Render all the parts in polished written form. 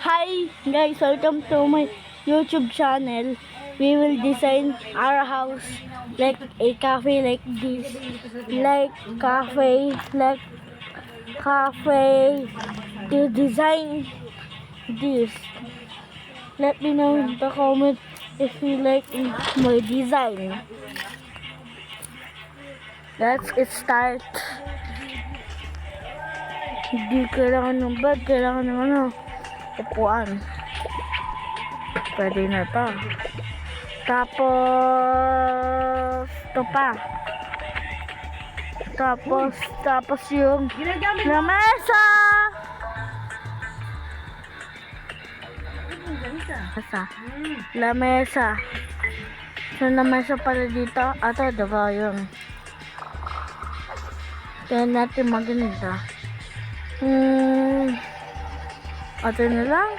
Hi guys, welcome to my YouTube channel. We will design our house like a cafe like this. Cafe to design this. Let me know in the comment if you like my design. Let's get start. Hindi kailangan ng bed, kailangan ng upuan. Pwede na to. Tapos ito pa. Tapos yung lamesa. Lamesa. So lamesa pala dito. Ito, diba yun? Kaya natin maganda. Ito na lang.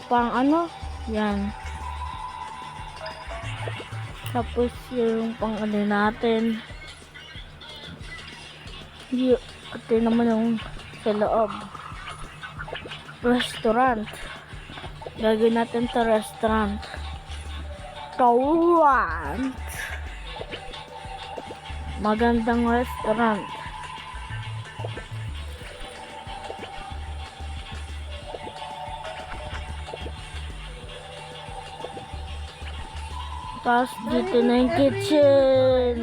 Pang ano? Yan. Tapos yung pang ano natin. Ito naman yung sa loob. Restaurant. Gagawin natin sa restaurant. Magandang restaurant. Tapos dito na yung kitchen.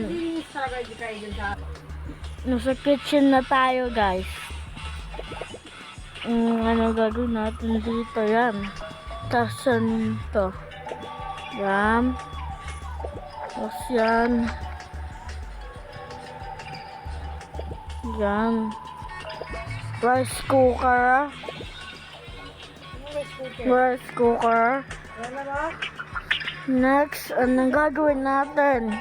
Nasa kitchen na tayo guys. Ano gagawin natin dito? Yan. Tapos ito. Yan. Tapos yan. Yan. Rice cooker. Next, anong gagawin natin?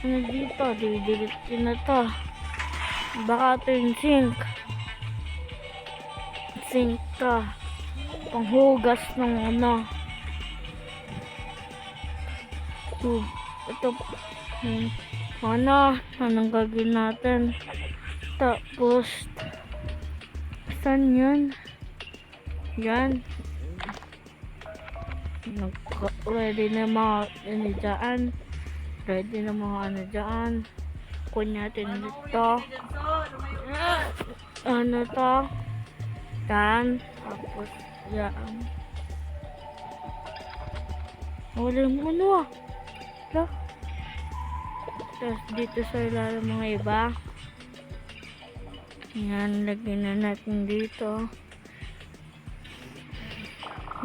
Ano dito? Didilitin na to. Baka ito yung sink. Sink to. Panghugas ng ano. Ito. Anong gagawin natin? Tapos, saan yun? Yan. Ready na mga ano dyan. Ready na mga ano dyan. Kunin natin dito. Ano to? Yan. Tapos yan. Wala yung ano ah. Tapos dito sa ilalim mga iba. Yan. Lagyan na natin dito.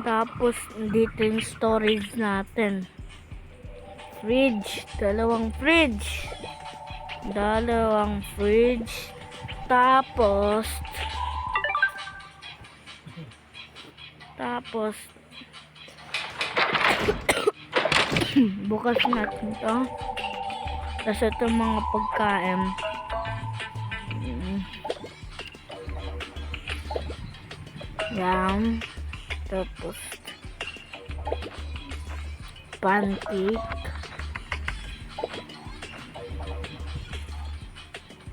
Tapos dito yung storage natin. Fridge. Dalawang fridge. Tapos bukas natin to. Tapos ito mga pagkain. Yan. Tapos pancake,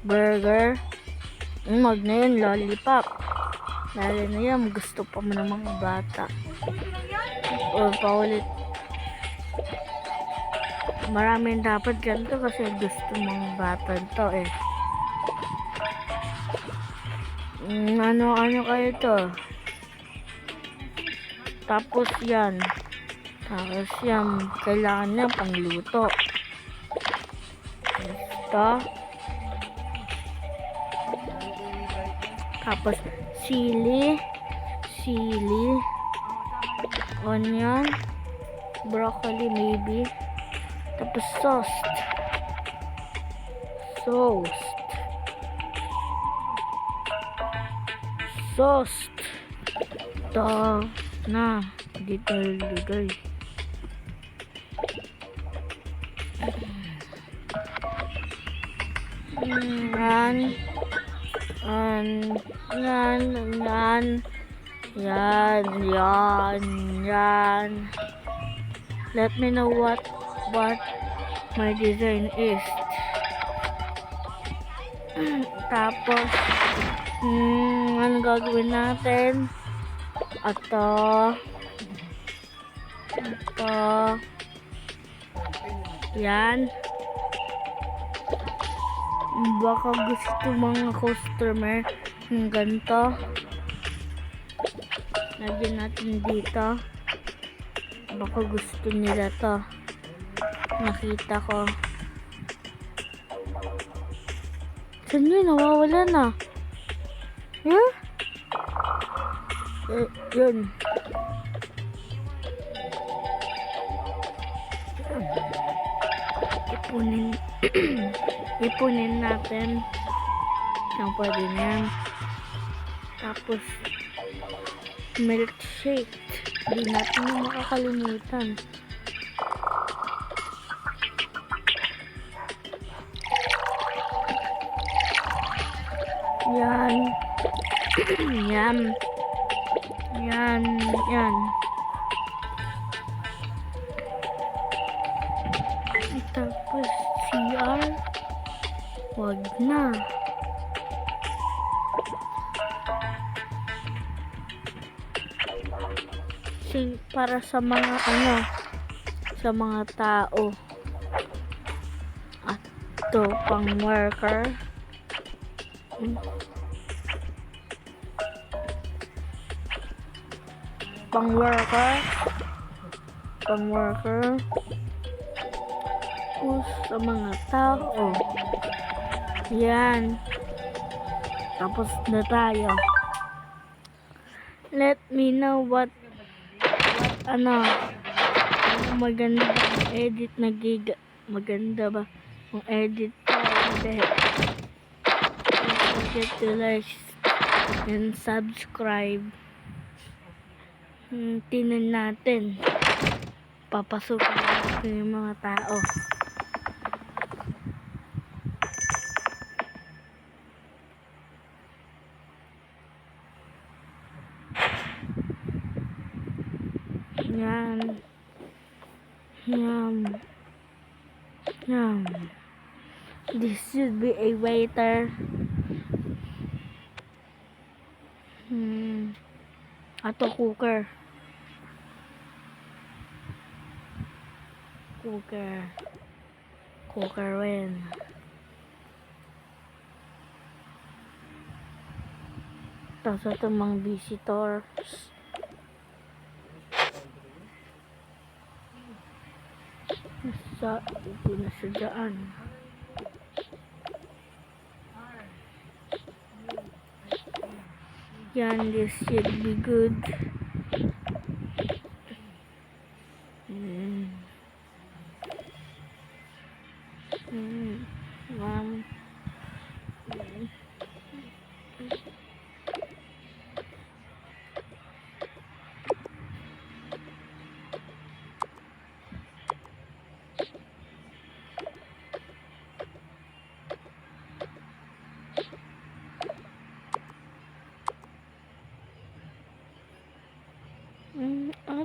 burger, wag na yun, lollipop. Lalo na yan, gusto pa mo ng mga bata. O paulit. Maraming dapat ganito kasi gusto mga bata to eh. Ano kayo to? Tapos yan, kailangan niya pangluto. Ito. Tapos sili, onion, broccoli maybe. Tapos sauce. Ito na dito ilagay. Yan. Let me know what my design is. Tapos, ano gagawin natin? Ito. Yan. Baka gusto mga customer ng ganito. Lagyan natin dito. Baka gusto nila to. Nakita ko. Saan yun? Nawawala na. Yeah? Yun. Ipunin natin. Ang pwede na yan. Tapos, milkshake. Hindi natin yung makakalimutan. Yan. Yan. Yan. Yan. Tapos, CR. Wag na. Para sa mga sa mga tao. At to pang worker. Pang worker. Tapos sa mga tao. Yan. Tapos na tayo. Let me know what maganda bang edit na giga. Maganda ba ang edit ko? Hindi. Don't forget to like and subscribe. Tingnan natin. Papasukin natin yung mga tao. Yan. Yum. This should be a waiter. Ato cooker. Cooker rin. Tapos ito mga visitors. Ito na siya dyan. Yan, this should be good.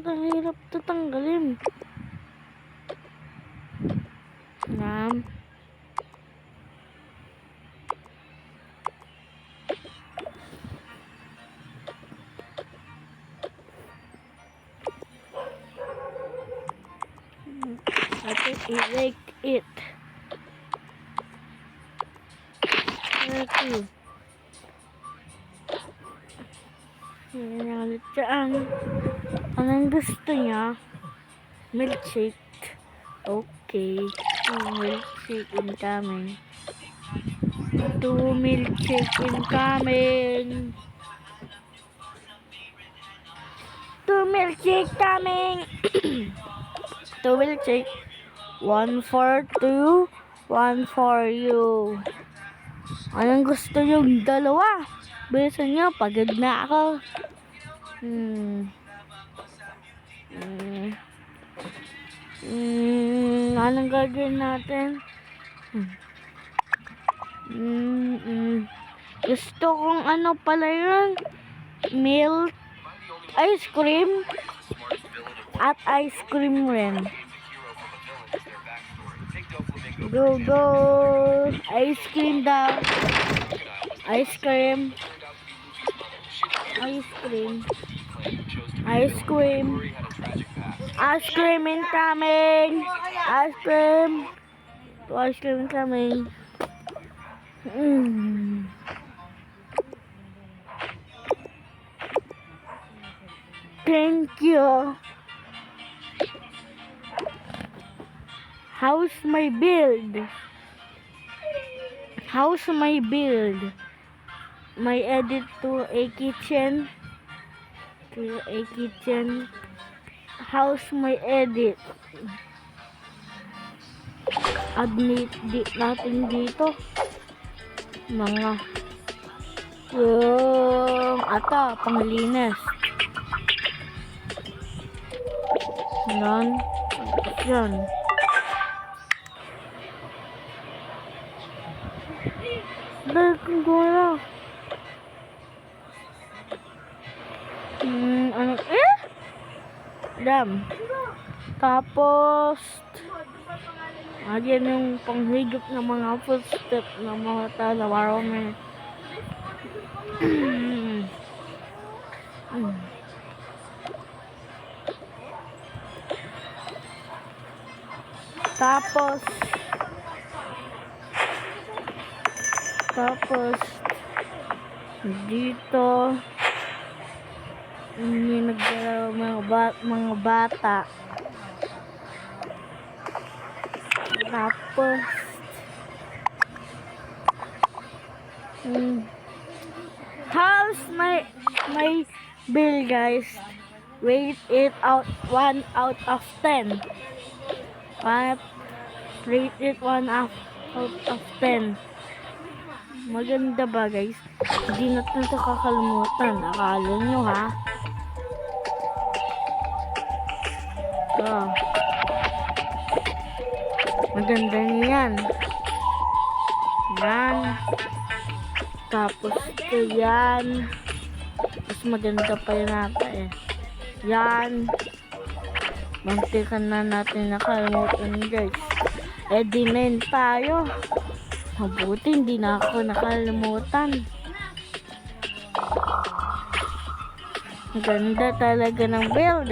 Ang hirap ito tanggalin. Nam. I-rake it. Okay. Yan ang ulit dyan. Anong gusto niya? Milkshake. Okay. Milkshake incoming. 2 milkshake incoming. 2 milkshake coming. 2 milkshake. 1 for 2. 1 for you. Anong gusto yung dalawa? Bilisan nyo, pagod na ako. Anong gagawin natin? Gusto kong ano pala yun? Milk, ice cream, at ice cream rin. Go, ice cream daw. Ice cream. Ice cream. Ice cream. Ice cream incoming. Ice cream. Ice cream incoming. Thank you. How's my build? How's my build? My edit to a kitchen. To a kitchen. How's my edit? Add natin dito. Mga yung panglinis. Yan. Dahil kung gula. Dam. Tapos, yan yung panghigop ng mga footstep ng mga talawarome. Tapos dito yung mga bata. Tapos how's my bill, guys? Rate it out 1 out of 10. Rate it 1 out of 10. Maganda ba, guys? Hindi natin ito kakalimutan. Akala nyo, ha? Maganda niyan. Yan. Tapos ito yan. Mas maganda pa yun nata eh. Yan. Mantikan na natin nakalimutan, guys. Edinin tayo. Mabuti hindi na ako nakalimutan. Ganda talaga ng build.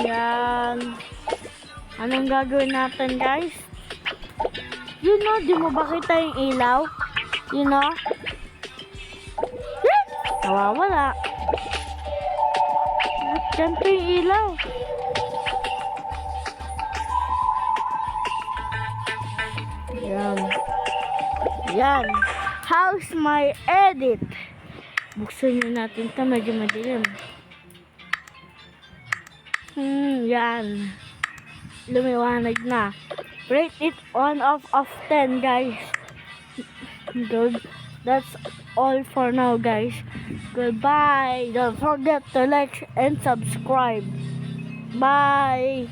Yan. Anong gagawin natin, guys? You know, di mo ba kita yung ilaw? You know? Nawawala. Diyan pa yung ilaw. Yan. How's my edit? Buksan nyo natin ito. Medyo madilim. Yan. Lumiwanag na. Rate it 1 out of 10, guys. Good. That's all for now, guys. Goodbye. Don't forget to like and subscribe. Bye.